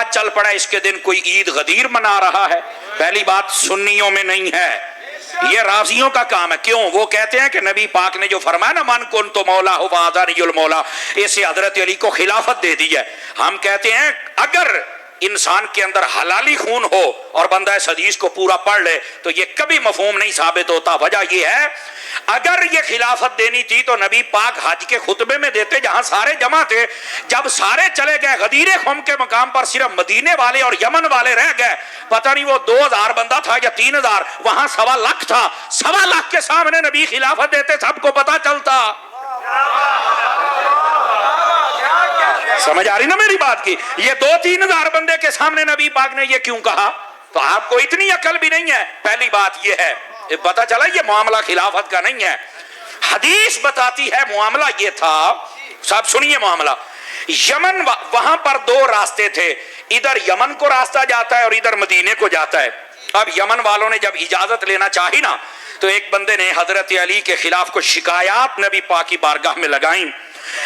रिवाज चल पड़ा इसके दिन कोई ईद गदीर मना रहा है। पहली बात सुन्नियों में नहीं है, ये राजियों का काम है। क्यों? वो कहते हैं कि नबी पाक ने जो फरमाया ना मन कुन तो मौला हो वाज़ानियुल मौला, इससे हजरत अली को खिलाफत दे दी है। हम कहते हैं अगर इंसान के अंदर हलाली खून हो और बंदा इस हदीस को पूरा पढ़ ले तो ये कभी मफहूम नहीं साबित होता। वजह ये है, अगर ये खिलाफत देनी थी तो नबी पाक हज के खुतबे में देते जहां सारे जमा थे। जब सारे चले गए गदीर खुम के मकाम पर सिर्फ मदीने वाले और यमन वाले रह गए। पता नहीं वो 2000 बंदा था या 3000, वहां 1.25 लाख था। 1.25 लाख के सामने नबी खिलाफत देते, सबको पता चलता। समझ आ रही ना मेरी बात की? ये 2-3 हजार बंदे के सामने नबी पाक ने ये क्यों कहा? तो आपको इतनी अकल भी नहीं है। पहली बात ये है, ये पता चला ये मामला खिलाफत का नहीं है। हदीस बताती है मामला ये था, सब सुनिए मामला। यमन, वहां पर 2 रास्ते थे, इधर यमन को रास्ता जाता है और इधर मदीने को जाता है। अब यमन वालों ने जब इजाजत लेना चाही ना, तो एक बंदे ने हजरत अली के खिलाफ कुछ शिकायत नबी पाक की बारगाह में लगाई।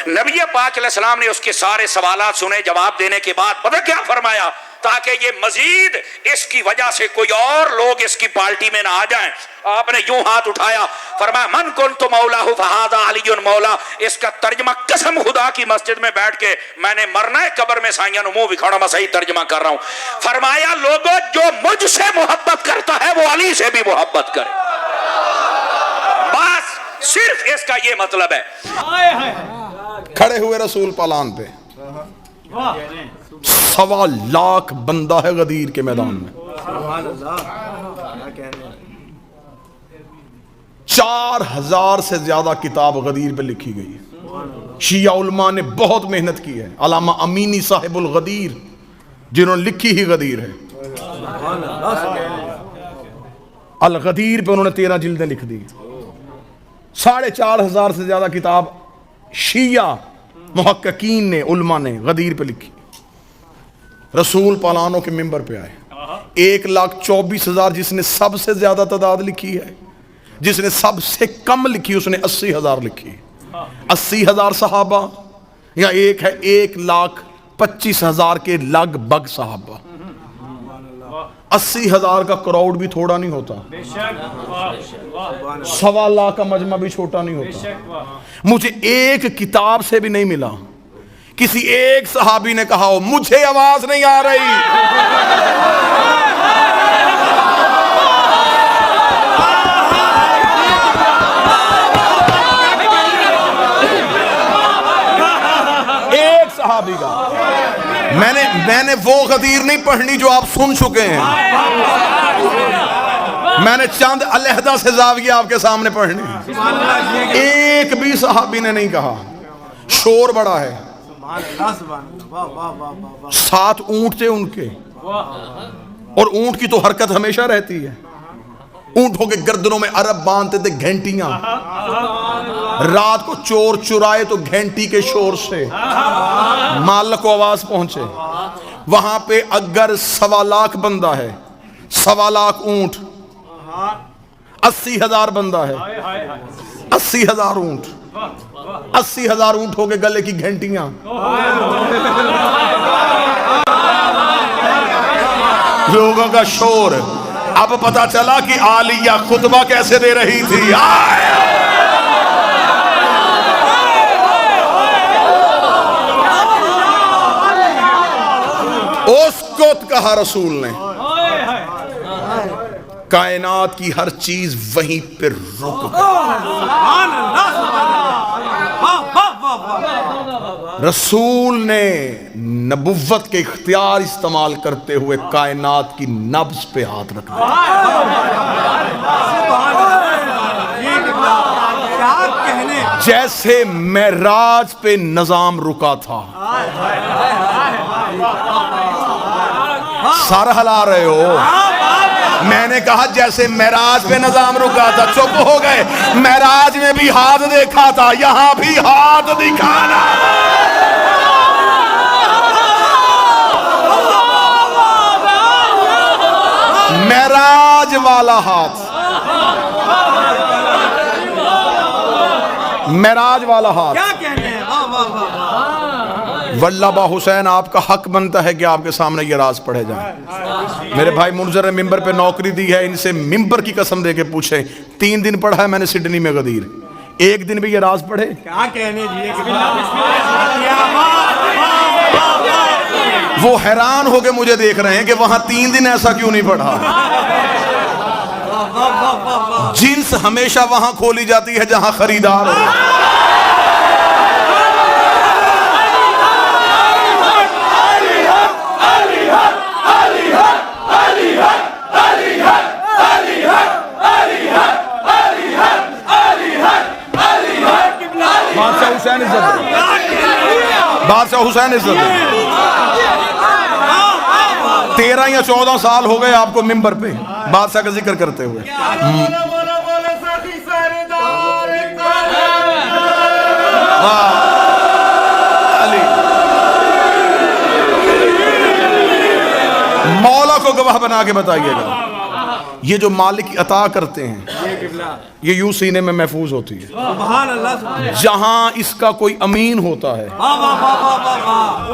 नबी पाक अलैहिस्सलाम ने उसके सारे सवालात सुने। जवाब देने के बाद पता क्या फरमाया, ताकि ये मजीद इसकी वजह से कोई और लोग इसकी पार्टी में ना आ जाएं, आपने यूं हाथ उठाया, फरमाया मन कुन्तु मौलाहु फहाज़ा अलीयुन मौला। इसका तर्जमा कसम खुदा की मस्जिद में बैठ के मैंने मरना है कब्र में साइयां मुंह विखाड़ा, मैं सही तर्जमा कर रहा हूं। फरमाया लोगों जो मुझसे मोहब्बत करता है वो अली से भी मोहब्बत करे। बस सिर्फ इसका ये मतलब है। खड़े हुए रसूल पालान पे 1.25 लाख बंदा है गदीर के मैदान में। 4000 से ज्यादा किताब गदीर पे लिखी गई। शिया उलमा ने बहुत मेहनत की है। अल्लामा अमीनी साहिबुल गदीर जिन्होंने लिखी ही गदीर है, अल गदीर पे उन्होंने 13 जिल्दें लिख दी। 4,500 से ज्यादा किताब शिया मुहक्किकीन ने, उलमा ने गदीर पे लिखी। रसूल पालानों के मिंबर पे आए। 1,24,000 जिसने सबसे ज्यादा तादाद लिखी है, जिसने सबसे कम लिखी उसने 80,000 लिखी। 80,000 सहाबा या एक है 1,25,000 के लगभग सहाबा। 80,000 का क्राउड भी थोड़ा नहीं होता, 1.25 लाख का मजमा भी छोटा नहीं होता। मुझे एक किताब से भी नहीं मिला किसी एक सहाबी ने कहा हो मुझे आवाज नहीं आ रही। एक सहाबी का मैंने वो गदीर नहीं पढ़नी जो आप सुन चुके हैं। मैंने चंद अलहदा से जाविया आपके सामने पढ़ने। एक भी सहाबी ने नहीं कहा। शोर बड़ा है। 7 ऊंट थे उनके, और ऊंट की तो हरकत हमेशा रहती है। ऊंटों के गर्दनों में अरब बांधते थे घंटियां। रात को चोर चुराए तो घंटी के शोर से मालिक को आवाज पहुंचे। वहां पे अगर 1.25 लाख बंदा है, 1.25 लाख ऊंट, 80,000 बंदा है, 80,000 ऊंट, 80,000 ऊंट हो गए गले की घंटियां। लोगों का शोर। अब पता चला कि आलिया खुतबा कैसे दे रही थी। उसको कहा रसूल ने, कायनात की हर चीज वहीं पर रुक गई। रसूल ने नबुव्वत के इख्तियार इस्तेमाल करते हुए कायनात की नब्ज पे हाथ रख दिया। जैसे मेराज पे निजाम रुका था। सर हिला रहे हो। मैंने कहा जैसे मेराज पे निजाम रुका था। चुप हो गए। मेराज में भी हाथ देखा था, यहां भी हाथ दिखाना। मेराज वाला हाथ, मेराज वाला हाथ। क्या कहने हैं? वल्लभा हुसैन, आपका हक बनता है कि आपके सामने ये राज पढ़े जाए। मेरे भाई मुनजर ने मिंबर पे नौकरी दी है, इनसे मिंबर की कसम दे के पूछे, 3 दिन पढ़ा है मैंने सिडनी में गदीर, एक दिन भी ये राज पढ़े? क्या कहने जी। वो हैरान होके मुझे देख रहे हैं कि वहां 3 दिन ऐसा क्यों नहीं पढ़ा। जींस हमेशा वहां खोली जाती है जहां खरीदार हो। बादशाह हुसैन इज्जत, बादशाह हुसैन इज्जत। 13 या 14 साल हो गए आपको मिंबर पे बादशाह का जिक्र करते हुए। मौला को गवाह बना के बताइएगा, ये जो मालिक अता करते हैं ये यूं सीने में महफूज होती है। जहां इसका कोई अमीन होता है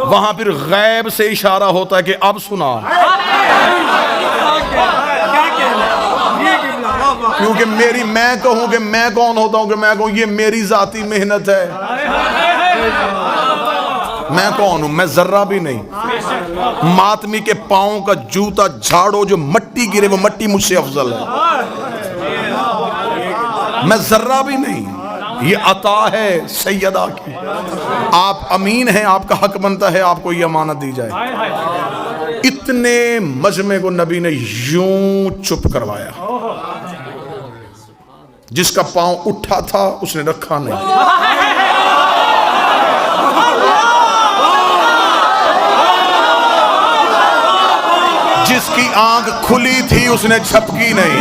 वहां फिर गैब से इशारा होता है कि अब सुना, क्योंकि मेरी, मैं कहूं कि मैं कौन होता हूं कि मैं कहूं ये मेरी जाती मेहनत है। मैं कौन हूं? मैं जर्रा भी नहीं। मातमी के पांव का जूता झाड़ो, जो मट्टी गिरे वो मट्टी मुझसे अफजल है। मैं जर्रा भी नहीं, ये अता है सैयदा की। आप अमीन हैं, आपका हक बनता है आपको ये अमानत दी जाए। इतने मजमे को नबी ने यूं चुप करवाया, जिसका पांव उठा था उसने रखा नहीं, जिसकी आंख खुली थी उसने झपकी नहीं,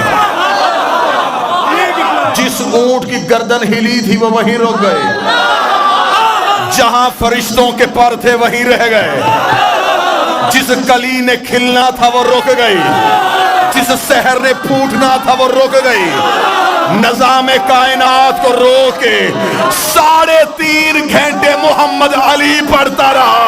जिस ऊंट की गर्दन हिली थी वो वहीं रुक गए, जहां फरिश्तों के पर थे वहीं रह गए, जिस कली ने खिलना था वो रुक गई, जिस शहर ने फूटना था वो रुक गई। नज़ामे कायनात को रोके 3.5 घंटे मोहम्मद अली पढ़ता रहा।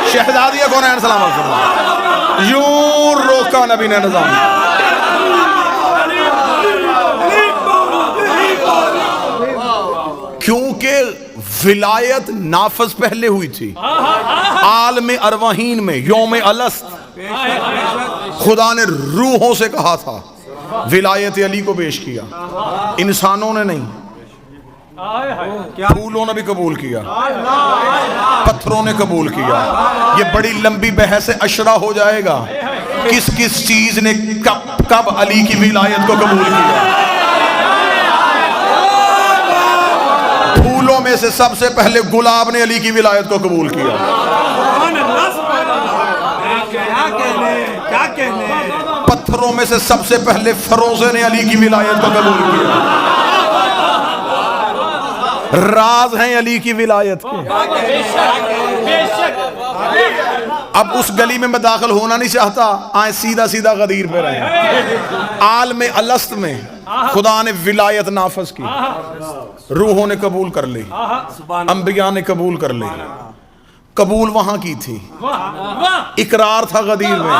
शहजादिया कौन है? सलाम यूं रोका नबी ने निजाम। क्योंकि विलायत नाफज पहले हुई थी। आलम अरवाहीन में यौम अलस्त खुदा ने रूहों से कहा था, विलायत अली को पेश किया, इंसानों ने नहीं। फूलों ने भी कबूल किया, पत्थरों ने कबूल किया। ये बड़ी लंबी बहस अशरा हो जाएगा, किस किस चीज ने कब कब अली की विलायत को कबूल किया। फूलों में से सबसे पहले गुलाब ने अली की विलायत को कबूल किया। पत्थरों में से सबसे पहले फरोजे ने अली की विलायत को कबूल किया। राज हैं अली की विलायत के। अब उस गली में मैं दाखिल होना नहीं चाहता, आए सीधा सीधा गदीर पे रहे। आलम अलस्त में खुदा ने विलायत नाफज की, रूहों ने कबूल कर ली, अंबिया ने कबूल कर ली। कबूल वहां की थी, इकरार था गदीर में।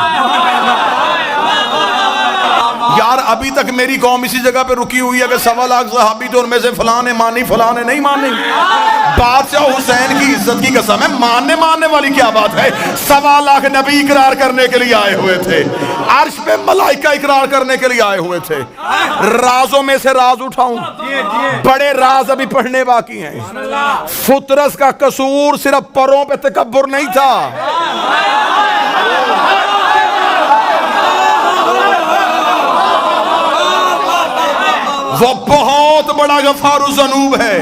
यार अभी तक मेरी कौम इसी जगह पे रुकी हुई है कि 1.25 लाख सहाबी तो उनमें से फलाने मानी फलाने नहीं मानी। बादशाह हुसैन की इज्जत की कसम है, मानने वाली क्या बात है। 1.25 लाख नबी इकरार करने के लिए आए हुए थे, अर्श पे मलाइका इकरार करने के लिए आए हुए थे। राजों में से राज उठाऊं, बड़े राज अभी पढ़ने बाकी हैं। फुतरस का कसूर सिर्फ परों पे तकब्बुर नहीं था, वो बहुत बड़ा गफार ज़नूब है।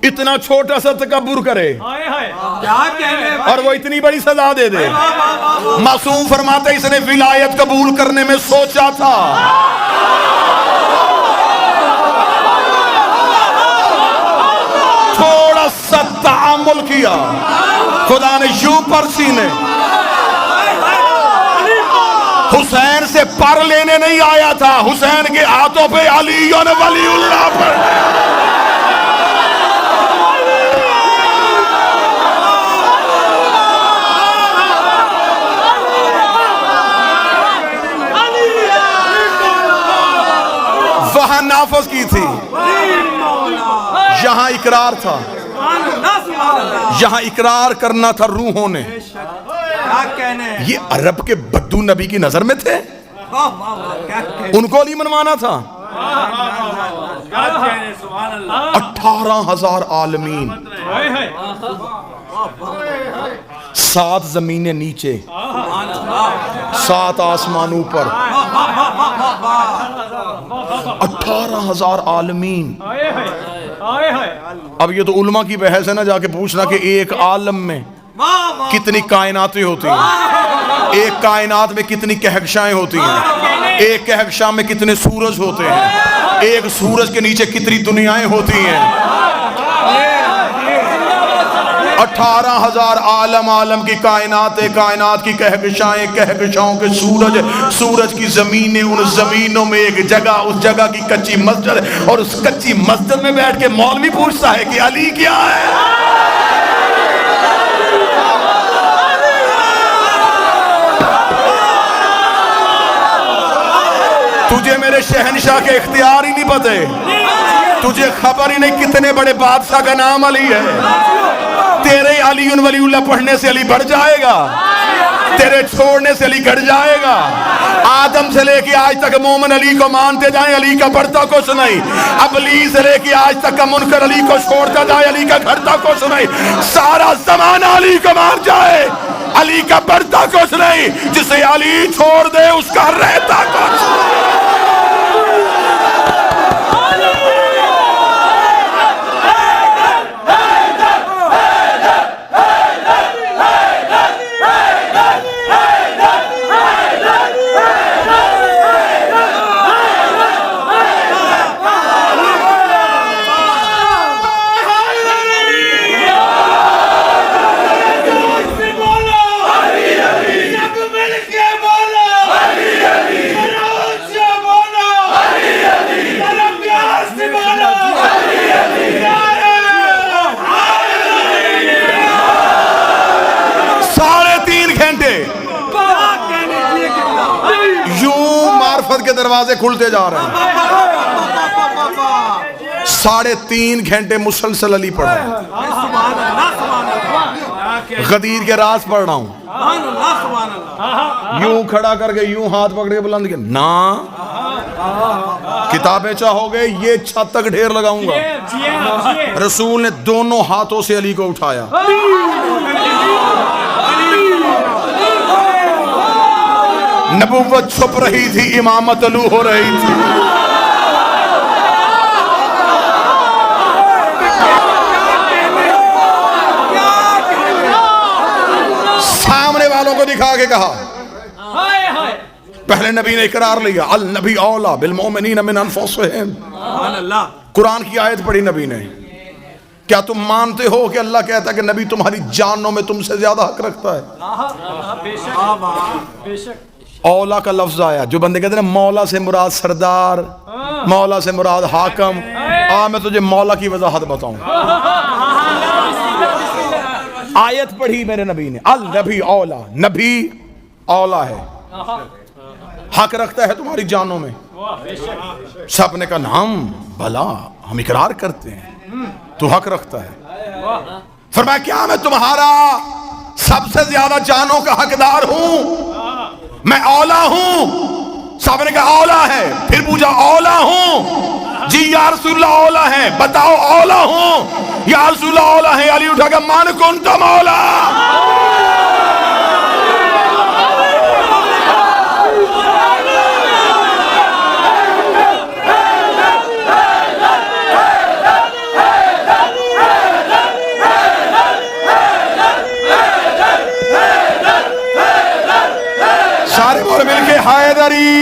इतना छोटा सा तकब्बुर करे और वो इतनी बड़ी सजा दे दे। मासूम फरमाते इसने विलायत कबूल करने में सोचा था, थोड़ा सा तामुल किया, खुदा ने यूं परसी ने हुसैन से पर लेने नहीं आया था, हुसैन के हाथों पे अली और वलीउल्लाह पर वहां नाफज की थी, यहां इकरार था, यहां इकरार करना था रूहों ने। ये अरब के बद्दू नबी की नजर में थे, उनको अली मनवाना था। 18,000 आलमीन, 7 जमीनें नीचे, 7 आसमान ऊपर, 18,000 आलमीन। अब ये तो उल्मा की बहस है ना, जाके पूछना कि एक आलम में कितनी कायनातें होती हैं, एक कायनात में कितनी कहकशाएं होती हैं, एक कहकशा में कितने सूरज होते हैं, एक सूरज के नीचे कितनी दुनियाएं होती हैं। 18,000 आलम की कायनात की कहकशाएं, कहकशाओं के सूरज, सूरज की जमीनें, उन जमीनों में एक जगह, उस जगह की कच्ची मस्जिद, और उस कच्ची मस्जिद में बैठ के मौलवी पूछता है कि अली क्या है। तुझे मेरे शहनशाह के इख्तियार ही नहीं पते, तुझे खबर ही नहीं कितने बड़े बादशाह का नाम अली है। तेरे अली वलीउल्लाह पढ़ने से अली बढ़ जाएगा, तेरे छोड़ने से अली घट जाएगा। आदम से लेके आज तक मोमिन अली को मानते जाए, अली का बढ़ता कुछ नहीं। अबली से लेके आज तक का मुनकर अली को छोड़ता जाए, अली का घटता कुछ नहीं। सारा ज़माना अली को मान जाए, अली का बढ़ता कुछ नहीं। जिसे अली छोड़ दे उसका रहता कुछ। के दरवाजे खुलते जा रहे हैं। 3.5 घंटे मुसलसल अली पढ़ा, गदीर के राज पढ़ रहा हूं, यूं खड़ा करके यूं हाथ पकड़ के बुलंद के ना किताबें चाहोगे ये छत तक ढेर लगाऊंगा। रसूल ने दोनों हाथों से अली को उठाया, नबुव्वत छुप रही थी, इमामत अलू हो रही थी। सामने वालों को दिखा के कहा, पहले नबी ने इकरार लिया, अल नबी औला बिल मोमिनीन मिन अनफुसिहिम। कुरान की आयत पढ़ी नबी ने। क्या तुम मानते हो कि अल्लाह कहता है कि नबी तुम्हारी जानों में तुमसे ज्यादा हक रखता है? औला का लफ्ज आया, जो बंदे कहते हैं ना मौला से मुराद सरदार, मौला से मुराद हाकम। मैं तुझे मौला की वजाहत बताऊं। आयत पढ़ी मेरे नबी ने, अल नबी औला, नबी औला है। हक रखता है तुम्हारी जानों में? सब ने कहा नाम भला, हम इकरार करते हैं तू हक रखता है। फरमाया क्या मैं तुम्हारा सबसे ज्यादा जानों का हकदार हूं? मैं औला हूं? सब ने कहा औला है। फिर पूछा औला हूं? जी या रसूलल्लाह औला है। बताओ औला हूं? या रसूलल्लाह औला है। अली उठा के मान कुन तुम औला। सारे बोल मिलके हैदरी।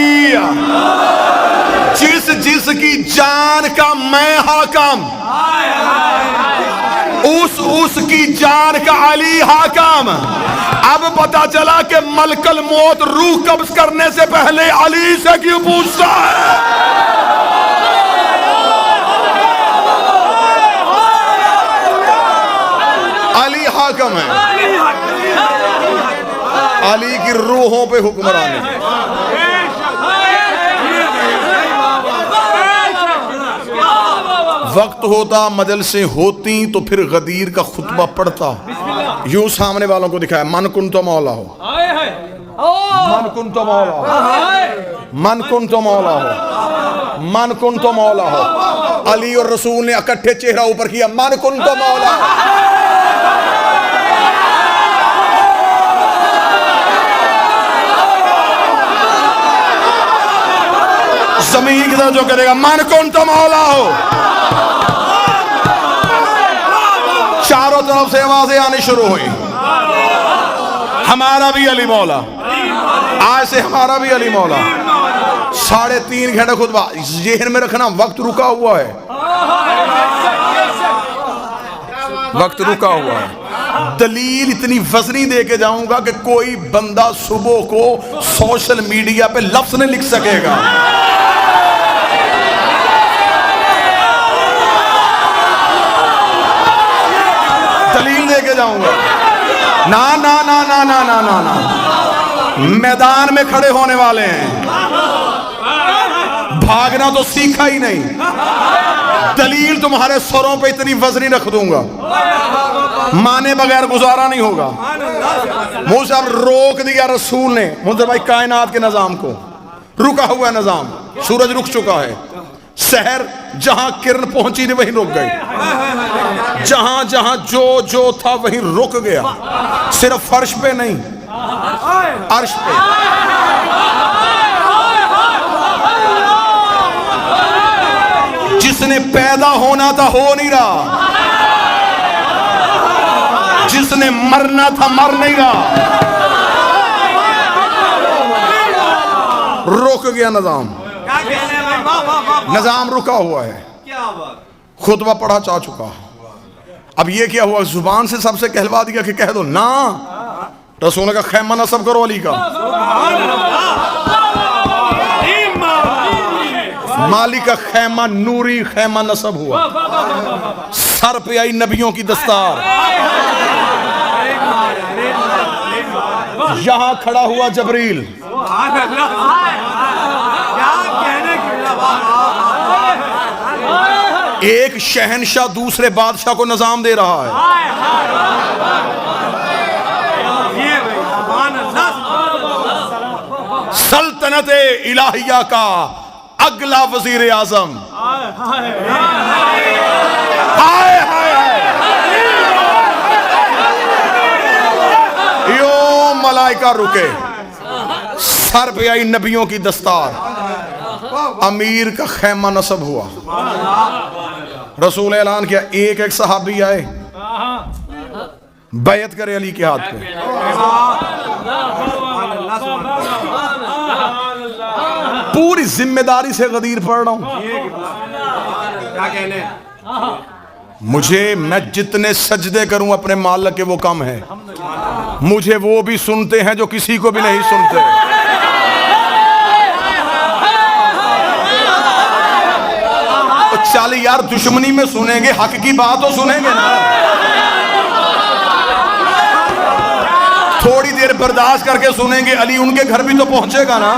जिसकी जान का मैं हाकम, उसकी जान का अली हाकम। अब पता चला कि मलकल मौत रूह कब्ज करने से पहले अली से क्यों पूछता है? अली हाकम है, अली की रूहों पे हुक्मरानी है। वक्त होता मजलिसें होती तो फिर गदीर का खुतबा पढ़ता, यूं सामने वालों को दिखाया मन कुन तो मौला हो, मन कुन तो मौला हो, मन कुन तो मौला हो, मन कुन तो मौला हो। अली और रसूल ने इकट्ठे चेहरा ऊपर किया, मन कुन तो मौला हो। जमीन की तरफ जो करेगा मन कौन तो मौला हो। चारों तरफ से आवाजें आनी शुरू हुई, हमारा भी अली मौला, आज से हमारा भी अली मौला। 3.5 घंटे खुतबा, जेहन में रखना वक्त रुका हुआ है, वक्त रुका हुआ है। दलील इतनी वजनी दे के जाऊंगा कि कोई बंदा सुबह को सोशल मीडिया पे लफ्ज नहीं लिख सकेगा। दलील दे के जाऊंगा। ना ना ना ना ना ना ना ना, मैदान में खड़े होने वाले हैं, भागना तो सीखा ही नहीं। दलील तुम्हारे सरों पे इतनी वजनी रख दूंगा, माने बगैर गुजारा नहीं होगा। मुझे अब रोक दिया रसूल ने, मुझे भाई कायनात के निजाम को, रुका हुआ निजाम, सूरज रुक चुका है। शहर जहां किरण पहुंची नहीं वहीं रुक गई, जहां जहां जो जो था वहीं रुक गया। सिर्फ फर्श पे नहीं, अर्श पे। जिसने पैदा होना था हो नहीं रहा, जिसने मरना था मर नहीं रहा। रुक गया निजाम, निजाम रुका हुआ है। खुतबा पढ़ा जा चुका। अब ये क्या हुआ, जुबान से सबसे कहलवा दिया कि कह दो ना, रसूल का खैमा नसब करो अली का। माली का खैमा नूरी खैमा नसब हुआ, सर पे आई नबियों की दस्तार। यहां खड़ा हुआ जबरील, एक शहनशाह दूसरे बादशाह को निजाम दे रहा है। सल्तनत इलाहिया का अगला वजीर आजम। हाय हाय यो मलाइका रुके, सर पे आई नबियों की दस्तार, अमीर का खैमा नसब हुआ। रसूल ऐलान किया, एक एक सहाबी आए, बैत करे अली के हाथ पे। पूरी जिम्मेदारी से गदीर पढ़ रहा हूं। मुझे, मैं जितने सजदे करूं अपने मालिक के वो कम है। मुझे वो भी सुनते हैं जो किसी को भी नहीं सुनते। चल यार, दुश्मनी में सुनेंगे, हक की बात तो सुनेंगे ना। थोड़ी देर देर बर्दाश्त करके सुनेंगे, अली उनके घर भी तो पहुंचेगा ना,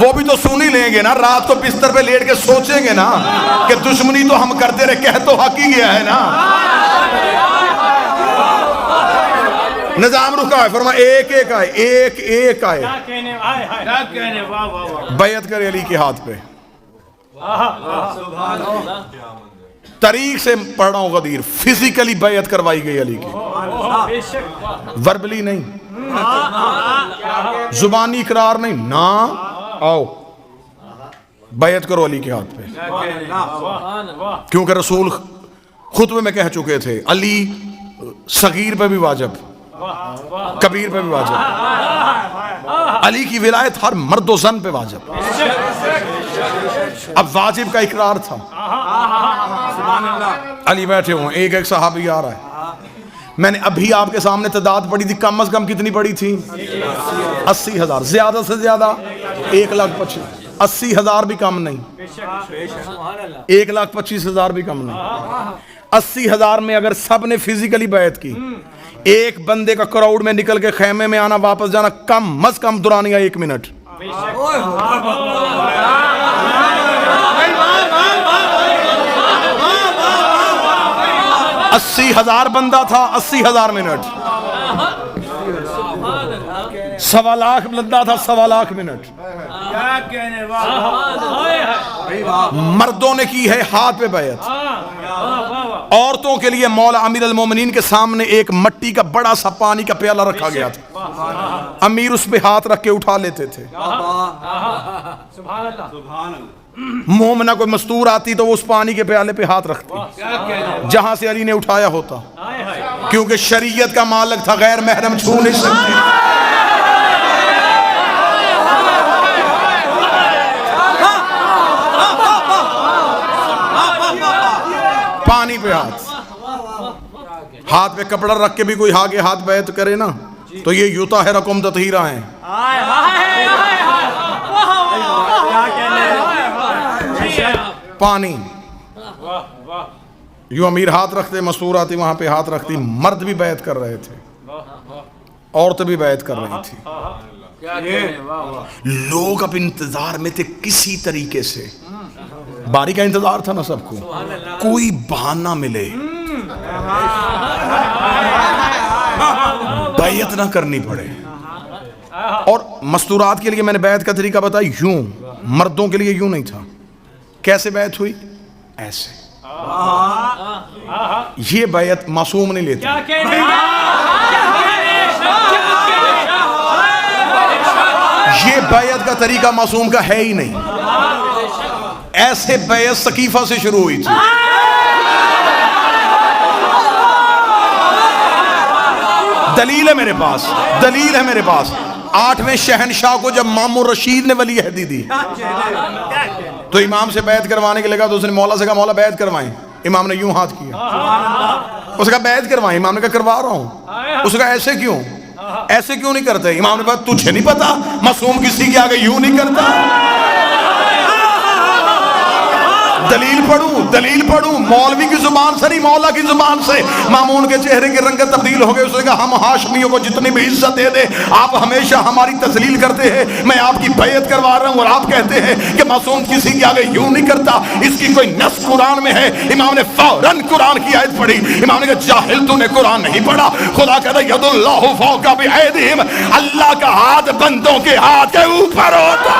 वो भी तो सुन ही लेंगे ना। रात को बिस्तर पे लेट के सोचेंगे ना कि दुश्मनी तो हम करते रहे, कह तो हक ही गया है ना। निजाम रुका है, फरमा एक एक आए, एक एक आए, बैयत करे अली के हाथ पे। तारीख से पढ़ रहा हूं गदीर, फिजिकली बैयत करवाई गई अली की, वर्बली नहीं, जुबानी इकरार नहीं ना। आओ बैयत करो अली के हाथ पे, क्योंकि रसूल खुतबे में कह चुके थे अली सगीर पे भी वाजिब, कबीर पे भी वाजिब, अली की विलायत हर मर्द ज़न पे वाजिब। अब वाजिब का इकरार था। अली बैठे हुए, एक एक सहाबी आ रहा है। मैंने अभी आपके सामने तादाद पड़ी थी, कम से कम कितनी पड़ी थी? 80,000, ज्यादा से ज्यादा 1,25,000, 80,000 भी कम नहीं, 1,25,000 भी कम नहीं। 80,000 में अगर सब ने फिजिकली बैत की, एक बंदे का क्राउड में निकल के खेमे में आना वापस जाना कम अज कम दुरानिया 1 मिनट। 80,000 बंदा था, 80,000 मिनट। 1.25 लाख बंदा था, 1.25 लाख मिनट। मर्दों ने की है हाथ पे बैत। औरतों के लिए मौला अमीर अल मोमिनीन के सामने एक मट्टी का बड़ा सा पानी का प्याला रखा गया था, अमीर उस पे हाथ रख के उठा लेते थे। मोमना कोई मस्तूर आती तो वो उस पानी के प्याले पे हाथ रखती जहां से अली ने उठाया होता, क्योंकि शरीयत का मालिक था, गैर महरम छू नहीं सकते। पानी पे हाथ पे कपड़ा रख के भी कोई आगे हाथ बैत करे ना तो ये यूता है रकम ततहीरा है। पानी यूं अमीर हाथ रखते, मस्तूर आती वहां पे हाथ रखती, मर्द भी बैत कर रहे थे, औरतें भी बैत कर रही थी। लोग अब इंतजार में थे, किसी तरीके से बारी का इंतजार था ना सबको, कोई बहाना मिले बैयत ना करनी पड़े। और मस्तूरात के लिए मैंने बैत का तरीका बताया, यूं, मर्दों के लिए यूं नहीं था। कैसे बैत हुई? ऐसे। ये बैत मासूम नहीं लेते, ये बैत का तरीका मासूम का है ही नहीं। ऐसे बैत सकीफा से शुरू हुई थी। दलील है मेरे पास, दलील है मेरे पास। 8वें शहनशाह को जब मामूर रशीद ने वली अहदी दी तो इमाम से बैत करवाने के लगा तो उसने मौला से कहा मौला बैत करवाएं। इमाम ने यूं हाथ किया, उसने कहा बैत करवाएं। इमाम ने कहा करवा रहा हूं। उसने कहा ऐसे क्यों, ऐसे क्यों नहीं करते? इमाम ने कहा तुझे नहीं पता मासूम किसी के आगे यूं नहीं करता। दलील पढ़ूं, दलील पढ़ूं, मौलवी की जुबान से नहीं, मौला की जुबान से। मामून के चेहरे के रंग तब्दील हो गए। उसने कहा हम हाशमियों को जितनी भी इज्जत दे दे, आप हमेशा हमारी तजलील करते हैं। मैं आपकी बैयत करवा रहा हूं और आप कहते हैं कि मासूम किसी के आगे यूं नहीं करता। इसकी कोई नस कुरान में है? इमाम ने फौरन कुरान की आयत पढ़ी। इमाम ने कहा जाहिल तूने कुरान नहीं पढ़ा। खुदा कहता यदुल्लाहु फौका बिअयदिहिम, अल्लाह का हाथ बंदों के हाथ के ऊपर होता।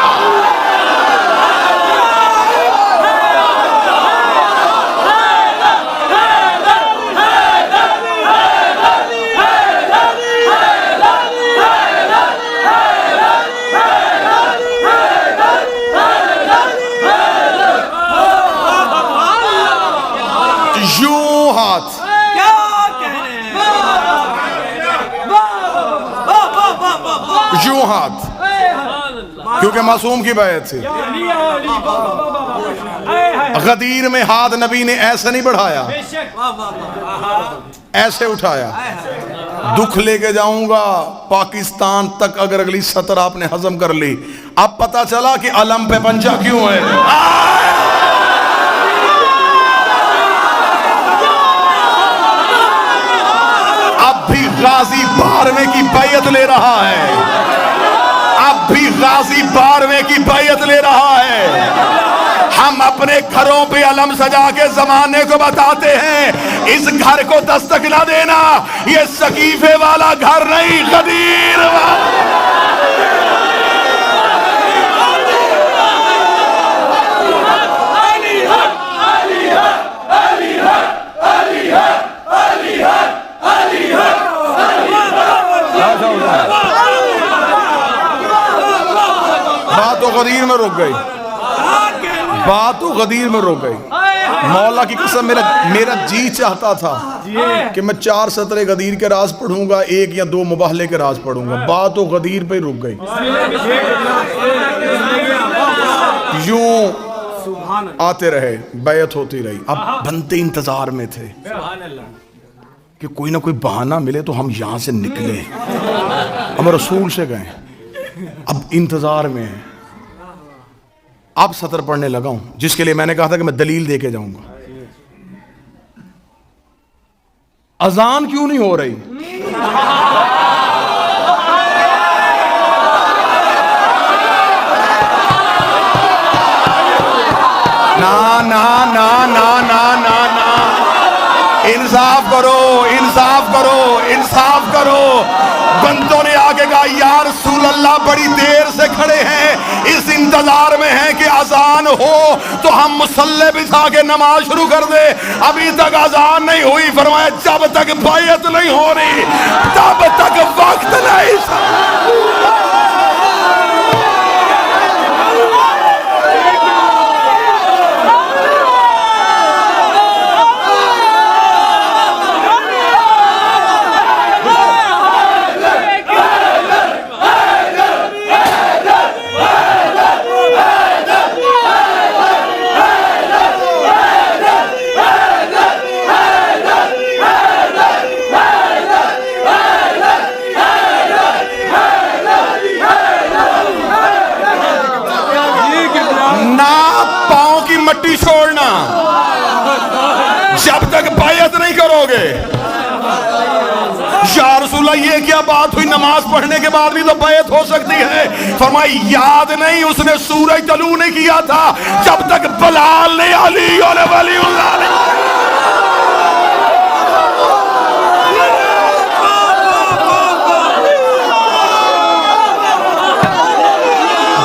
यूं हाथ, क्योंकि मासूम की बैत थी। गदीर में हाथ नबी ने ऐसे नहीं बढ़ाया, ऐसे उठाया। दुख लेके जाऊंगा पाकिस्तान तक अगर अगली सतर आपने हजम कर ली। अब पता चला कि अलम पे पंजा क्यों है। अब भी भी गाजी 12वें की बैयत ले रहा है, अब भी गाजी 12वें की बैयत ले रहा है। हम अपने घरों पे अलम सजा के जमाने को बताते हैं, इस घर को दस्तक ना देना, ये सकीफे वाला घर नहीं, गदीर वाला। बात तो गदीर में रुक गई, बात तो गदीर में रुक गई। मौला की कसम, मेरा जी चाहता था कि मैं 4 सतरे गदीर के राज पढ़ूंगा, 1 या 2 मुबाहले के राज पढ़ूंगा। बात तो गदीर पे रुक गई। यूं आते रहे, बैयत होती रही। अब बनते इंतजार में थे कि कोई ना कोई बहाना मिले तो हम यहां से निकले। हम रसूल से गए, अब इंतजार में है। अब सतर पढ़ने लगा हूं, जिसके लिए मैंने कहा था कि मैं दलील दे के जाऊंगा। अजान क्यों नहीं हो रही? ना ना ना ना ना ना ना, इंसाफ करो, इंसाफ करो, इंसाफ करो। बंदों ने आगे कहा, या रसूल अल्लाह, बड़ी देर से खड़े हैं, इस इंतजार में हैं कि अजान हो तो हम मुसल्ले बिछा के नमाज शुरू कर दे। अभी तक अजान नहीं हुई। फरमाया, जब तक बैयत नहीं हो रही तब तक वक्त नहीं। मट्टी छोड़ना जब तक बैयत नहीं करोगे। या रसूलल्लाह, ये क्या बात हुई, नमाज पढ़ने के बाद भी तो बैयत हो सकती है। फरमाई, याद नहीं, उसने सूरज तलू नहीं किया था जब तक बिलाल ने अली और वलीउल्लाह ने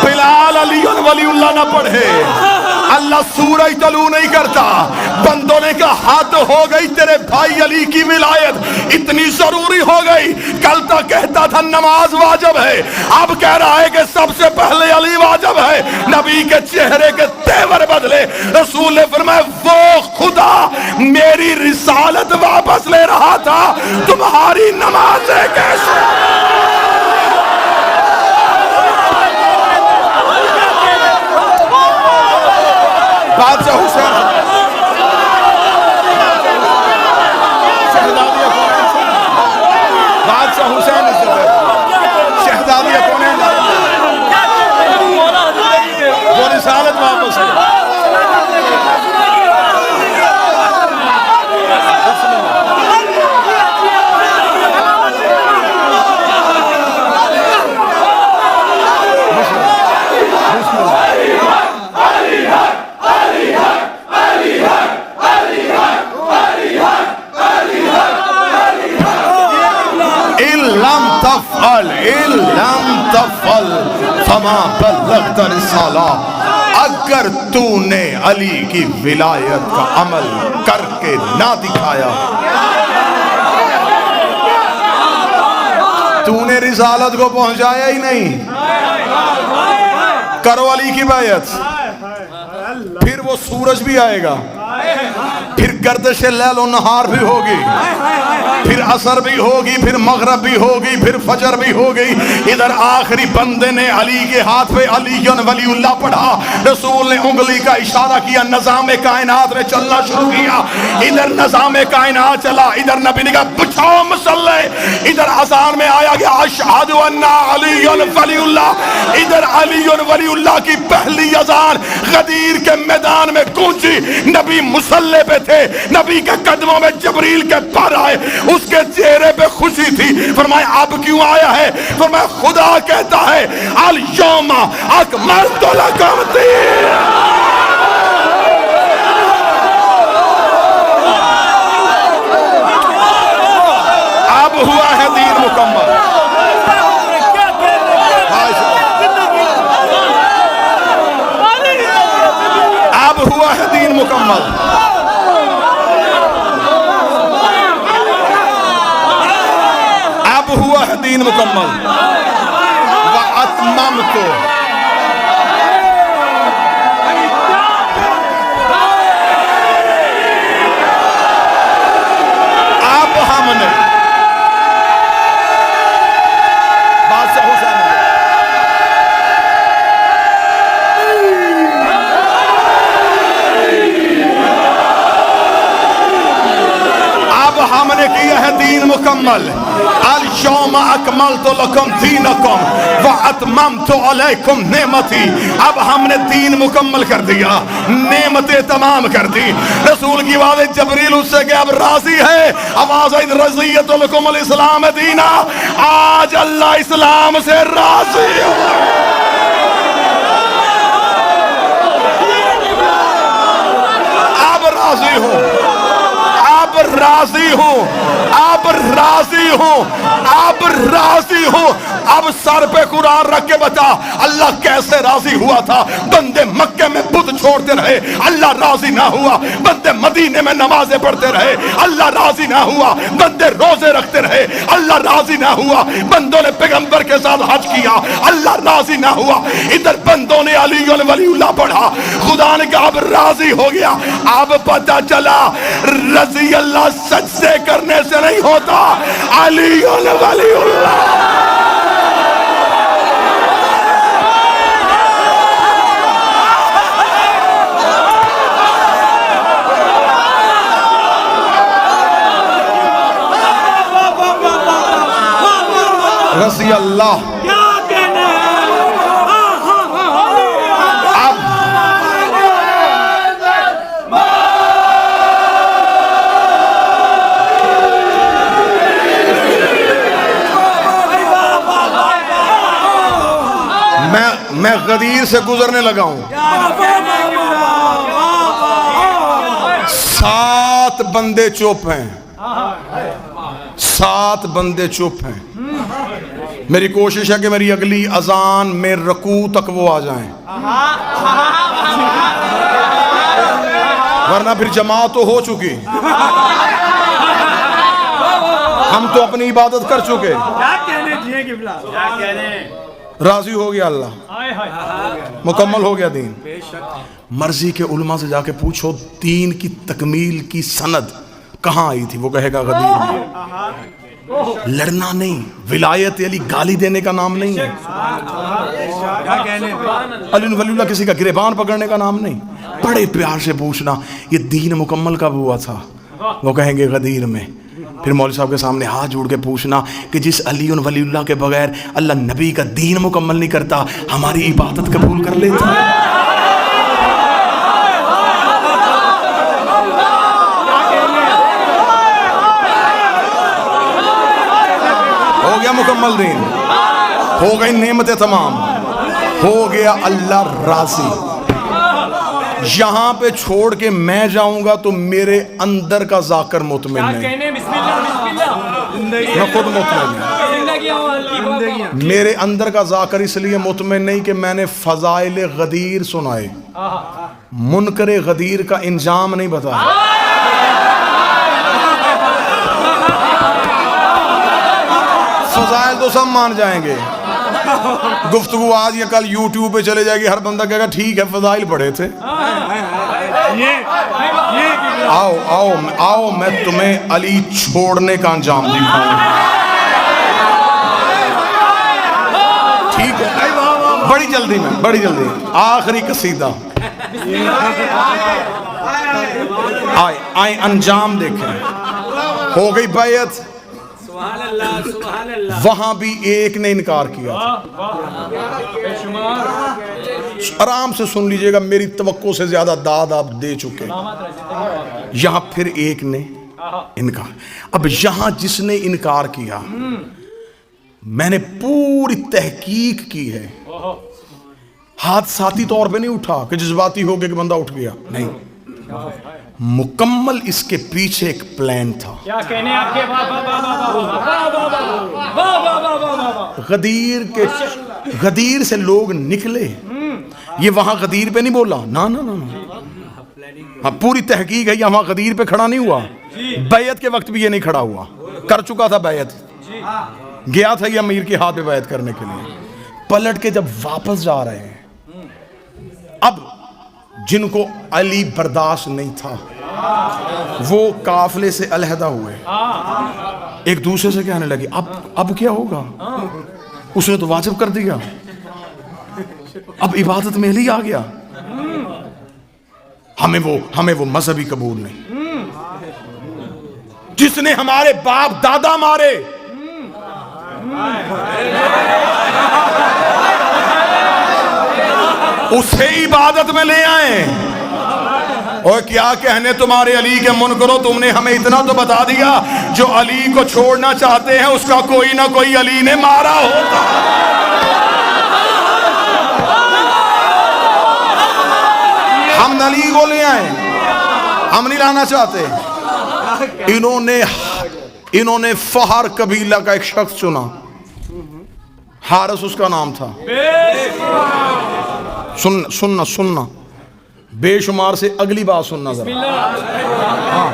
बिलाल अली और वलीउल्लाह ना पढ़े। अल्लाह सूरज तलू नहीं करता। बंदों ने कहा, हद हो गई, तेरे भाई अली की विलायत इतनी जरूरी हो गई। कल तक कहता था नमाज वाजिब है, अब कह रहा है कि सबसे पहले अली वाजिब है। नबी के चेहरे के तेवर बदले। रसूल ने फरमाया, वो खुदा मेरी रिसालत वापस ले रहा था, तुम्हारी नमाज कैसे? बादशाह हुसैन, बादशाह हुसैन, शहजादी कौन है? वो रिसालत वापस है। अगर तूने अली की विलायत का अमल करके ना दिखाया, तूने रिसालत को पहुंचाया ही नहीं। करो अली की बैयत, फिर वो सूरज भी आएगा, फिर गर्दिश लैलो नहार भी होगी, फिर असर भी होगी, फिर मगरब भी होगी, फिर फजर भी होगी। इधर आखिरी बंदे ने अली के हाथ पे अली वलीउल्लाह पढ़ा। रसूल ने उंगली का इशारा किया, निजाम कायनात ने चलना शुरू किया। इधर निजाम कायनात चला, इधर नबी ने कहा बिछाओ मुसल्ले। इधर अजान में आया गया अशहदु अन्ना अलीयुन वलीउल्लाह। इधर अलीयुन वलीउल्लाह की पहली अजान गदीर के मैदान में गूंजी। नबी मुसल्ले पे थे, नबी के कदमों में जबरील के पर आए, उसके चेहरे पे खुशी थी। फरमाया अब क्यों आया है? फरमाया खुदा कहता है अल यौमा अकमलतु लकुम दीनकुम। अब हुआ है दीन मुकम्मल। अब हुआ है दीन मुकम्मल। अब हुआ है दीन मुकम्मल। व अतममतु, अब हमने हमने किया है दीन मुकम्मल। अल यौमा अकमलतु लकुम दीनकुम व अतममतु अलैकुम नेमती। अब हमने दीन मुकम्मल कर दिया, नेमतें तमाम कर दी। रसूल की आवाज़ जबरील उससे कि अब राजी है। आवाज़ आई रज़ियतु लकुम अल इस्लाम दीना। आज अल्लाह इस्लाम से राजी है। अब राजी हो, अब राजी हो, अब राजी हो, अब राजी हो। अब सर पे कुरान रख के बता अल्लाह कैसे राजी हुआ था। बंदे मक्के में बुत छोड़ते रहे, अल्लाह राजी ना हुआ। बंदे मदीने में नमाजें पढ़ते रहे, अल्लाह राजी ना हुआ। बंदे रोजे रखते रहे, अल्लाह राजी ना हुआ। बंदों ने पैगंबर के साथ हज किया, अल्लाह राजी ना हुआ। इधर बंदों ने अली वलीउल्लाह पढ़ा, खुदा ने कहा अब राजी हो गया। अब पता चला रजी अल्लाह सजदे करने से नहीं होता, अली वलीउल्लाह। रज़ी अल्लाह। अब मैं गदीर से गुजरने लगा हूं। 7 बंदे चुप हैं, 7 बंदे चुप हैं। मेरी कोशिश है कि मेरी अगली अजान में रकू तक वो आ जाएं, वरना फिर जमात तो हो चुकी। हम तो अपनी इबादत कर चुके। राजी हो गया अल्लाह, मुकम्मल हो गया दीन। मर्जी के उलमा से जाके पूछो दीन की तकमील की सनद कहाँ आई थी, वो कहेगा गदीर में। लड़ना नहीं, विलायत अली गाली देने का नाम नहीं है। अली वलीउल्लाह किसी का गिरेबान पकड़ने का नाम नहीं। बड़े प्यार से पूछना ये दीन मुकम्मल कब हुआ था, वो कहेंगे गदीर में। फिर मौलवी साहब के सामने हाथ जोड़ के पूछना कि जिस अली वलीउल्लाह के बगैर अल्लाह नबी का दीन मुकम्मल नहीं करता, हमारी इबादत कबूल कर लेता। हो गया मुकम्मल दीन, हो गई नेमतें तमाम, हो गया अल्लाह राजी। यहां पे छोड़ के मैं जाऊंगा तो मेरे अंदर का जाकर मुतमिन नहीं, मैं खुद मुतमिन नहीं। मेरे अंदर का जाकर इसलिए मुतमिन नहीं कि मैंने फजाइल गदीर सुनाए, मुनकरे गदीर का इंजाम नहीं बताया। फजाइल तो सब मान जाएंगे, गुफ्तगू आज या कल यूट्यूब पे चले जाएगी, हर बंदा कहेगा ठीक है फजाइल पढ़े थे। आओ आओ आओ मैं तुम्हें अली छोड़ने का अंजाम दिखाऊं। ठीक है, बड़ी जल्दी में, बड़ी जल्दी आखिरी कसीदा आए आए अंजाम देखें। हो गई बैयत, वहां भी एक ने इनकार किया। आराम से सुन लीजिएगा, मेरी तवक्को से ज्यादा दाद आप दे चुके। यहां फिर एक ने इनकार। अब यहां जिसने इनकार किया, मैंने पूरी तहकीक की है, हादसाती तौर पे नहीं उठा कि जज्बाती हो गया कि बंदा उठ गया, नहीं, मुकम्मल इसके पीछे एक प्लान था। क्या कहने आपके? गदीर से लोग निकले, ये वहां गदीर पे नहीं बोला, ना ना ना ना, हाँ पूरी तहकीक है, यहाँ गदीर पे खड़ा नहीं हुआ, बैयत के वक्त भी ये नहीं खड़ा हुआ, कर चुका था बैयत, गया था ये अमीर के हाथ पे बैयत करने के लिए। पलट के जब वापस जा रहे हैं, अब जिनको अली बर्दाश्त नहीं था, वो काफले से अलहदा हुए, एक दूसरे से कहने लगे अब क्या होगा, उसने तो वाजिब कर दिया, अब इबादत में ही आ गया, हमें वो मजहबी कबूल नहीं, जिसने हमारे बाप दादा मारे, उसे इबादत में ले आए। और क्या कहने तुम्हारे अली के मुनकरो, तुमने हमें इतना तो बता दिया, जो अली को छोड़ना चाहते हैं उसका कोई ना कोई अली ने मारा होता। हम अली को ले आए, हम नहीं लाना चाहते। इन्होंने फहर कबीला का एक शख्स चुना, हारिस उसका नाम था। सुनना बेशुमार से अगली बात सुनना जरा। हाँ,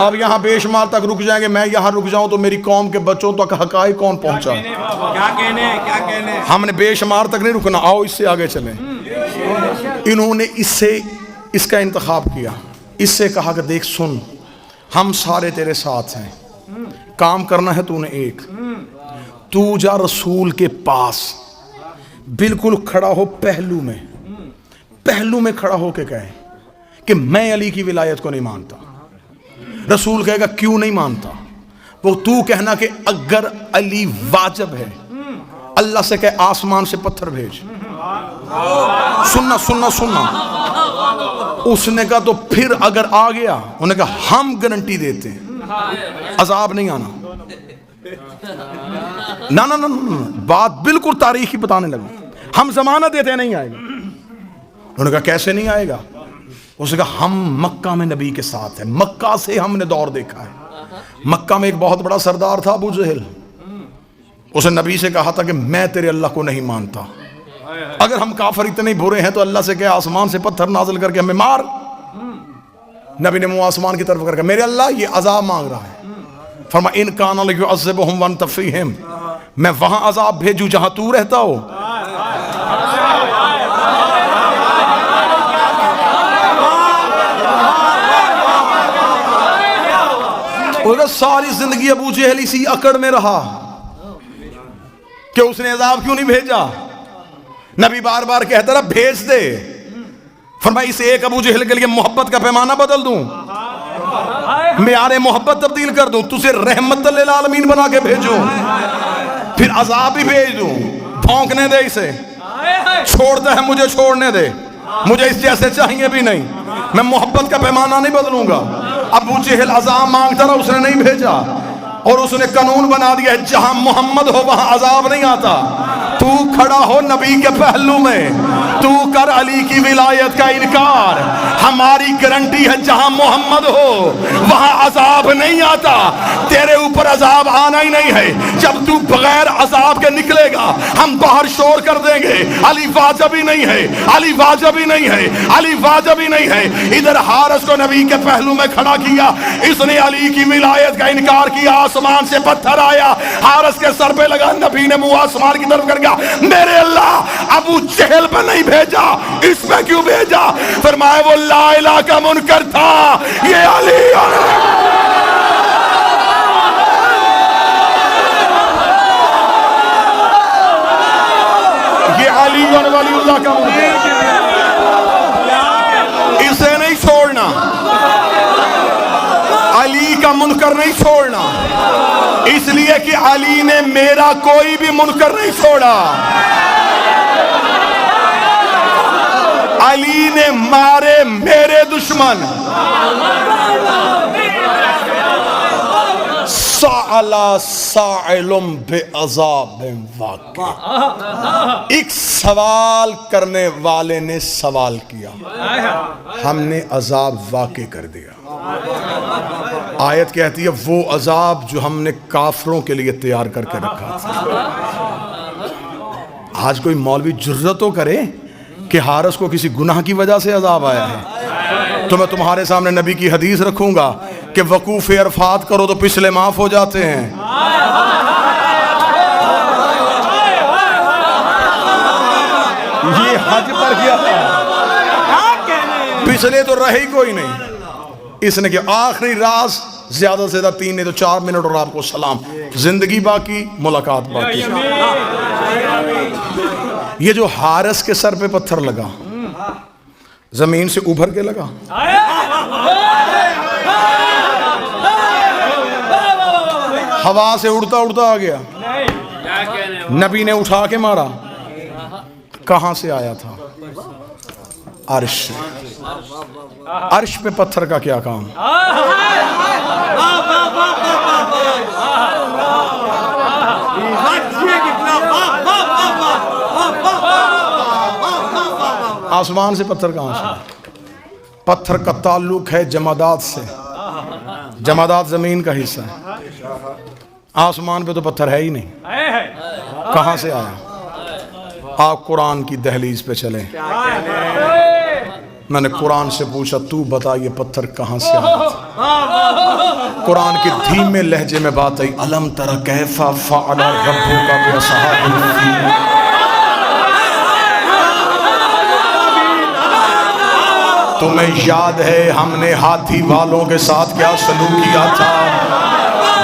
अब यहाँ बेशुमार तक रुक जाएंगे, मैं यहाँ रुक जाऊं तो मेरी कौम के बच्चों तक हकायक कौन पहुंचा? क्या कहने? हमने बेशुमार तक नहीं रुकना, आओ इससे आगे चलें। इन्होंने इसका इंतखाब किया, इससे कहा कि देख सुन, हम सारे तेरे साथ हैं, काम करना है तूने एक, तू जा रसूल के पास, बिल्कुल खड़ा हो पहलू में खड़ा हो के कहे कि मैं अली की विलायत को नहीं मानता। रसूल कहेगा क्यों नहीं मानता? वो तू कहना कि अगर अली वाजिब है, अल्लाह से कहे आसमान से पत्थर भेज। सुनना उसने कहा तो फिर अगर आ गया, उन्होंने कहा हम गारंटी देते हैं अजाब नहीं आना। ना ना ना ना, बात बिल्कुल तारीखी बताने लगा, हम जमानत देते नहीं आएगा। उन्होंने कहा कैसे नहीं आएगा? उसने कहा हम मक्का में नबी के साथ हैं, मक्का से हमने दौर देखा है। मक्का में एक बहुत बड़ा सरदार था अबू जहल, उसने नबी से कहा था कि मैं तेरे अल्लाह को नहीं मानता, अगर हम काफिर इतने बुरे हैं तो अल्लाह से कहे आसमान से पत्थर नाजिल करके हमें मार। नबी ने मुंह आसमान की तरफ करके, मेरे अल्लाह ये अजाब मांग रहा है। फरमा इन कान युअज़्ज़िबुहुम वन तफ़ीहिम, मैं वहां अजाब भेजूं जहां तू रहता हो। और सारी जिंदगी अबू जहल इसी अकड़ में रहा कि उसने अजाब क्यों नहीं भेजा। नबी बार बार कहता रहा भेज दे। फरमाया इस एक अबू जहल के लिए मोहब्बत का पैमाना बदल दूं, मेयारे मोहब्बत तब्दील कर दूं, तुझे रहमत लिल आलमीन बना के भेजूं, फिर अजाब भी भेज दूं, भौंकने दे इसे, छोड़ता है मुझे छोड़ने दे, मुझे इस जैसे चाहिए भी नहीं, मैं मोहब्बत का पैमाना नहीं बदलूंगा। अबू जहल अजाब मांगता रहा, उसने नहीं भेजा, और उसने कानून बना दिया है जहां मोहम्मद हो वहां अजाब नहीं आता। तू खड़ा हो नबी के पहलू में, तू कर अली की विलायत का इनकार, हमारी गारंटी है जहां मोहम्मद हो वहां अजाब नहीं आता। तेरे ऊपर अजाब आना ही नहीं है, जब तू बगैर अजाब के निकलेगा हम बाहर शोर कर देंगे अली वाजिब ही नहीं है, अली वाजिब ही नहीं है, अली वाजिब ही नहीं है। इधर हारिस को नबी के पहलू में खड़ा किया, इसने अली की विलायत का इनकार किया, आसमान से पत्थर आया, हारिस के सर पे लगा, नबी ने मुंह आसमान की तरफ कर गया, मेरे अल्लाह अबू जहल पे नहीं भेजा, इस पे क्यों भेजा? फरमाया वो ला इलाहा का मुनकर था, ये अली और वलीउल्लाह का मुनकर, इसे नहीं छोड़ना, अली का मुनकर नहीं छोड़ना। इसलिए कि अली ने मेरा कोई भी मुनकर नहीं छोड़ा, अली ने मारे मेरे दुश्मन। साला साइलुम बेअज़ाबिन वाक़ि, एक सवाल करने वाले ने सवाल किया, हमने अजाब वाक़े कर दिया। आयत कहती है वो अजाब जो हमने काफरों के लिए तैयार करके रखा था। आज कोई मौलवी जुर्रत तो करे कि हारिस को किसी गुनाह की वजह से अजाब आया है, तो मैं तुम्हारे सामने नबी की हदीस रखूंगा कि वकूफ अरफात करो तो पिछले माफ हो जाते हैं। ये हज पर गया था, पिछले तो रहे कोई नहीं। इसने क्या आखिरी राज ज्यादा से ज्यादा 3 नहीं तो 4 मिनट और आपको सलाम, जिंदगी बाकी, मुलाकात बाकी। ये जो हारिस के सर पे पत्थर लगा, जमीन से उभर के लगा, हवा से उड़ता उड़ता आ गया, नबी ने उठा के मारा। कहां से आया था? अर्श। अर्श पे पत्थर का क्या काम? आसमान से पत्थर कहां से? पत्थर का ताल्लुक है जमादात से, जमादात जमीन का हिस्सा है, आसमान पे तो पत्थर है ही नहीं। कहां से आया? आप कुरान की दहलीज पे चले, मैंने कुरान से पूछा तू बता ये पत्थर कहां से आया था? कुरान के धीमे लहजे में बात आई, अलम तरा कैफा फअला रब्बुका बिअसहाबिल फील। तुम्हें याद है हमने हाथी वालों के साथ क्या सलूक किया था?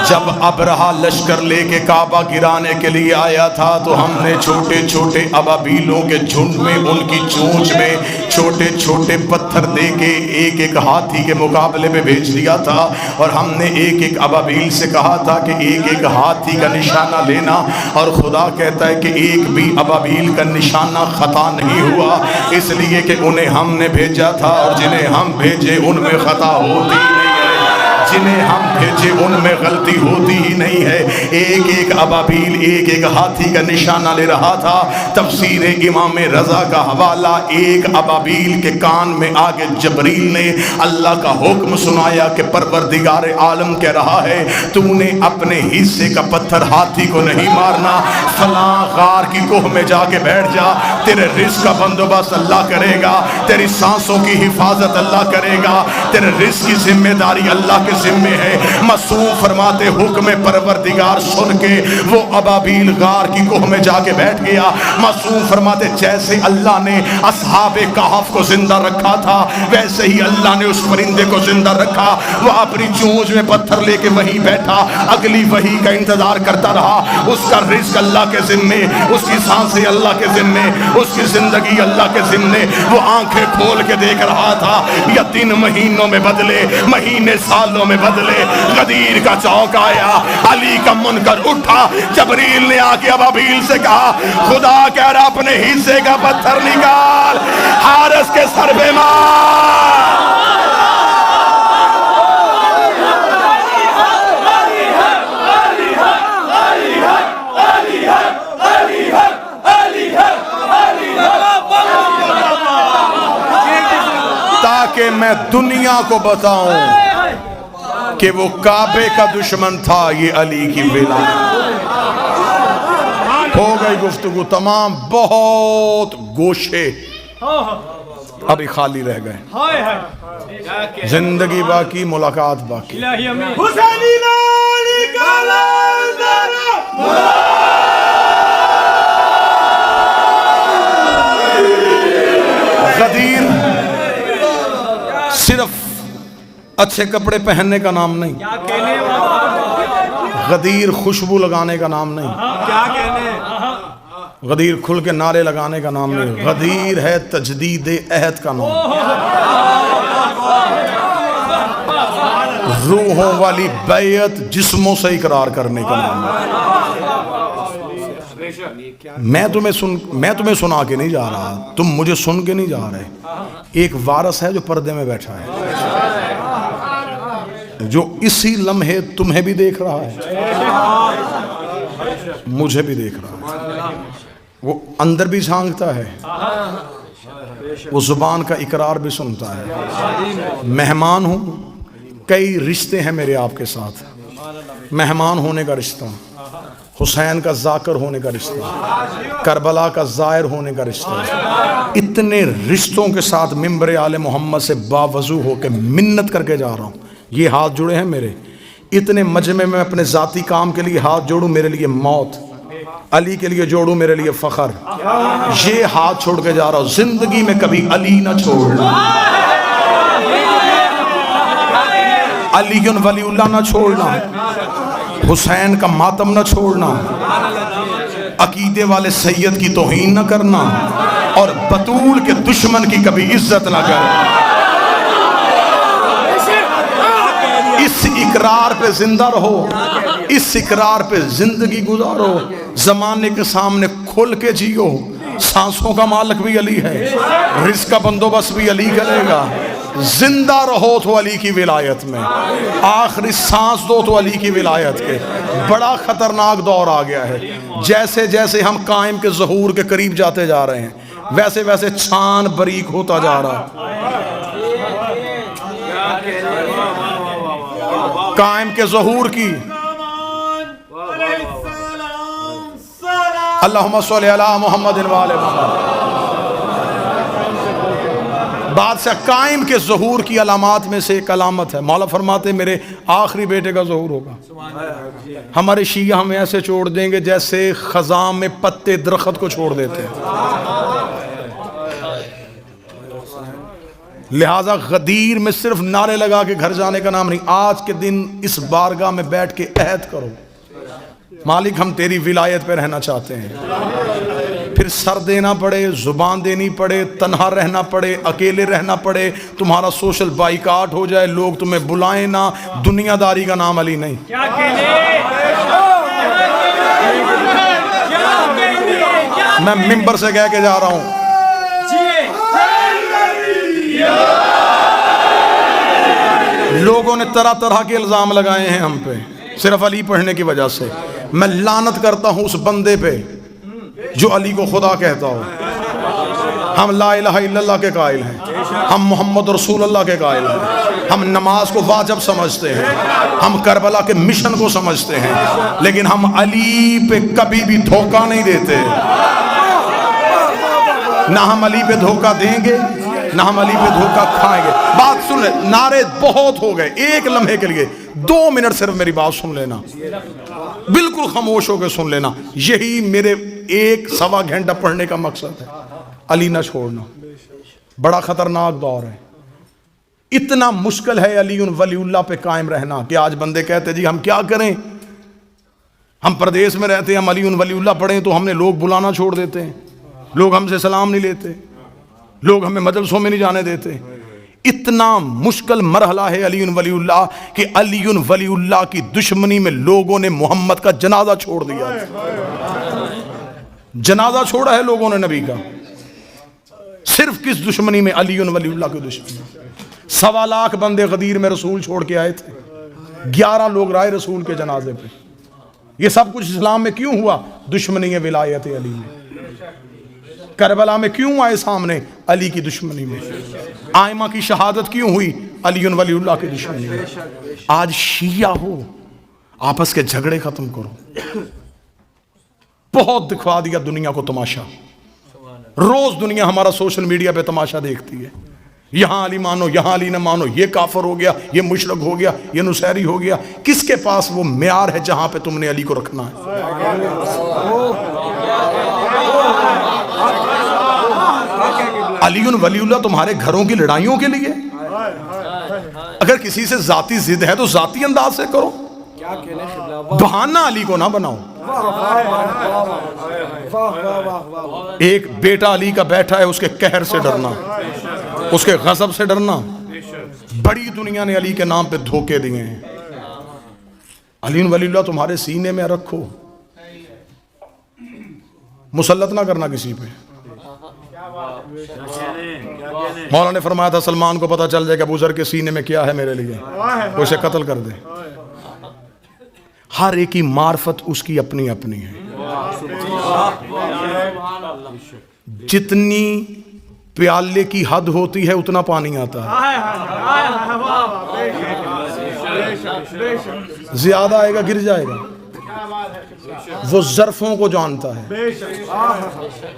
जब अबरहा लश्कर लेके काबा गिराने के लिए आया था तो हमने छोटे छोटे अबाबीलों के झुंड में उनकी चोंच में छोटे छोटे पत्थर देके एक एक हाथी के मुकाबले में भेज दिया था, और हमने एक एक अबाबील से कहा था कि एक एक हाथी का निशाना लेना, और खुदा कहता है कि एक भी अबाबील का निशाना खता नहीं हुआ, इसलिए कि उन्हें हमने भेजा था, और जिन्हें हम भेजे उनमें खता होती नहीं है, जिन्हें हम भेजे उनमें गलती होती ही नहीं है। एक एक अबाबील एक एक हाथी का निशाना ले रहा था। तफसीर इमाम रजा का हवाला, एक अबाबील के कान में आगे जबरील ने अल्लाह का हुक्म सुनाया कि परवरदिगार आलम कह रहा है तूने अपने हिस्से का पत्थर हाथी को नहीं मारना, फला गार की कोह में जाके बैठ जा, तेरे रिस्क का बंदोबस्त अल्लाह करेगा, तेरी सांसों की हिफाजत अल्लाह करेगा, तेरे रिस्क की जिम्मेदारी अल्लाह के जिम्मे है। मासूम फरमाते हुक्म परवरदिगार सुन के वो अबाबील गार की कोह में जाके बैठ गया। मासूम फरमाते जैसे अल्लाह ने असहाबे कहफ को जिंदा रखा था वैसे ही अल्लाह ने उस परिंदे को जिंदा रखा। वह अपनी चोंच में पत्थर लेके वहीं बैठा, अगली वही का इंतजार करता रहा। उसका रिस्क अल्लाह के जिम्मे, उसकी सांसें अल्लाह के जिम्मे, उसकी जिंदगी अल्लाह के जिम्मे। वो आंखें खोल के देख रहा था, या 3 महीनों में बदले, महीने सालों में बदले। गदीर का चौक आया, अली का मुनकर उठा, जबरील ने आके अबाबील से कहा खुदा कह रहा अपने हिस्से का पत्थर निकाल, हारिस के सर पे मार। ताकि मैं दुनिया को बताऊं कि वो काबे का दुश्मन था, ये अली की विलायत। हो गई गुफ्तगू तमाम, बहुत गोशे अभी खाली रह गए, जिंदगी बाकी, मुलाकात बाकी। गदीर सिर्फ अच्छे कपड़े पहनने का नाम नहीं, गदीर खुशबू लगाने का नाम नहीं, गदीर खुल के नारे लगाने का नाम नहीं, गदीर है तजदीद अहद का नाम। रूहों वाली बैयत जिस्मों से इकरार करने का नाम है। मैं तुम्हें सुना के नहीं जा रहा, तुम मुझे सुन के नहीं जा रहे। एक वारस है जो पर्दे में बैठा है, जो इसी लम्हे तुम्हें भी देख रहा है, मुझे भी देख रहा है। वो अंदर भी झांकता है, वो जुबान का इकरार भी सुनता है। मेहमान हूं, कई रिश्ते हैं मेरे आपके साथ। मेहमान होने का रिश्ता, हुसैन का जाकर होने का रिश्ता, करबला का जायर होने का रिश्ता, इतने रिश्तों के साथ मिंबर आले मोहम्मद से बावजू होकर मिन्नत करके जा रहा हूँ। ये हाथ जुड़े हैं मेरे, इतने मजमे में अपने जाती काम के लिए हाथ जोड़ूं, मेरे लिए मौत, अली के लिए जोड़ूं, मेरे लिए फखर। ये हाथ छोड़ के जा रहा हूं, जिंदगी में कभी अली ना छोड़ना, अली वलीउल्लाह ना छोड़ना, हुसैन का मातम ना छोड़ना, अकीदे वाले सैयद की तौहीन ना करना, और बतूल के दुश्मन की कभी इज्जत ना करना। इस इकरार पे जिंदा रहो, इस इकरार पे जिंदगी गुजारो, जमाने के सामने खुल के जियो। सांसों का मालिक भी अली है, रिज़्क़ का बंदोबस्त भी अली करेगा। जिंदा रहो तो अली की विलायत में, आखिरी सांस दो तो अली की विलायत के। बड़ा खतरनाक दौर आ गया है। जैसे जैसे हम कायम के ज़हूर के करीब जाते जा रहे हैं, वैसे वैसे छान बरीक होता जा रहा है। कायम के ज़हूर की अल्लाहुम्मा सल्ली अला मुहम्मदिन व आले मुहम्मद। बादशाह कायम के ज़हूर की अलामात में से एक अलामत है, मौला फरमाते मेरे आखिरी बेटे का ज़हूर होगा। हमारे शिया हमें ऐसे छोड़ देंगे जैसे खज़ां में पत्ते दरख्त को छोड़ देते हैं। लिहाजा गदीर में सिर्फ नारे लगा के घर जाने का नाम नहीं। आज के दिन इस बारगाह में बैठ के अहद करो, मालिक हम तेरी विलायत पे रहना चाहते हैं। फिर सर देना पड़े, जुबान देनी पड़े, तन्हा रहना पड़े, अकेले रहना पड़े, तुम्हारा सोशल बाइकाट हो जाए, लोग तुम्हें बुलाएं ना, दुनियादारी का नाम अली नहीं। मैं मिंबर से कह के जा रहा हूं, लोगों ने तरह तरह के इल्जाम लगाए हैं हम पे सिर्फ अली पढ़ने की वजह से। मैं लानत करता हूं उस बंदे पे जो अली को खुदा कहता हो। हम ला इलाहा इल्लल्लाह के कायल हैं, हम मोहम्मद रसूलुल्लाह के कायल हैं, हम नमाज को वाजिब समझते हैं, हम करबला के मिशन को समझते हैं, लेकिन हम अली पे कभी भी धोखा नहीं देते। ना हम अली पे धोखा देंगे, ना हम अली पे धोखा खाएंगे। बात सुन ले, नारे बहुत हो गए, एक लम्हे के लिए 2 मिनट सिर्फ मेरी बात सुन लेना, बिल्कुल खामोश होकर सुन लेना। यही मेरे 1-1.25 घंटा पढ़ने का मकसद है, अली ना छोड़ना। बड़ा खतरनाक दौर है, इतना मुश्किल है अली वलीउल्लाह पे कायम रहना कि आज बंदे कहते जी हम क्या करें, हम प्रदेश में रहते हैं, हम अली वलीउल्लाह पढ़ें तो हमने लोग बुलाना छोड़ देते हैं, लोग हमसे सलाम नहीं लेते, लोग हमें मजलसों में नहीं जाने देते। इतना मुश्किल मरहला है अली वलीउल्लाह कि अली वलीउल्लाह की दुश्मनी में लोगों ने मोहम्मद का जनाजा छोड़ दिया। जनाजा छोड़ा है लोगों ने नबी का, सिर्फ किस दुश्मनी में? अली वलीउल्लाह की दुश्मनी। 1.25 लाख बंदे गदीर में रसूल छोड़ के आए थे, 11 लोग राय रसूल के जनाजे पे। ये सब कुछ इस्लाम में क्यों हुआ? दुश्मनी विलायत अली में। करबला में क्यों आए सामने? अली की दुश्मनी में। आयमा की शहादत क्यों हुई? अली वलीउल्लाह की दुश्मनी में। आज शिया हो, आपस के झगड़े खत्म करो। बहुत दिखवा दिया दुनिया को तमाशा, रोज दुनिया हमारा सोशल मीडिया पे तमाशा देखती है। यहां अली मानो, यहां अली न मानो, ये काफर हो गया, ये मुशरक हो गया, ये नुसैरी हो गया। किसके पास वो म्यार है जहां पे तुमने अली को रखना है? अली वलीउल्लाह तुम्हारे घरों की लड़ाइयों के लिए? अगर किसी से जाती जिद है तो जाती अंदाज से करो, बहाना अली को ना बनाओ। एक बेटा अली का बैठा है, उसके कहर से डरना, उसके गजब से डरना। बड़ी दुनिया ने अली के नाम पे धोखे दिए हैं। अली वलील्लाह तुम्हारे सीने में रखो, मुसल्लत ना करना किसी पे। मौला ने फरमाया था सलमान को पता चल जाएगा अबू ज़र के सीने में क्या है मेरे लिए, वो इसे कत्ल कर दे। हर एक की मार्फत उसकी अपनी अपनी है। जितनी प्याले की हद होती है उतना पानी आता है, ज्यादा आएगा गिर जाएगा। वो ज़र्फ़ों को जानता है,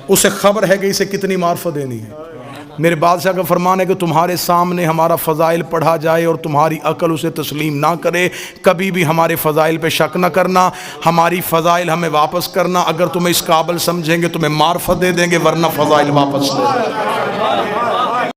उसे खबर है कि इसे कितनी मार्फत देनी है। मेरे बादशाह का फरमान है कि तुम्हारे सामने हमारा फ़ज़ाइल पढ़ा जाए और तुम्हारी अकल उसे तस्लीम ना करे, कभी भी हमारे फ़ज़ाइल पे शक ना करना, हमारी फ़ज़ाइल हमें वापस करना। अगर तुम्हें इस काबिल समझेंगे तुम्हें मार्फत दे देंगे, वरना फ़ज़ाइल वापस दे देंगे।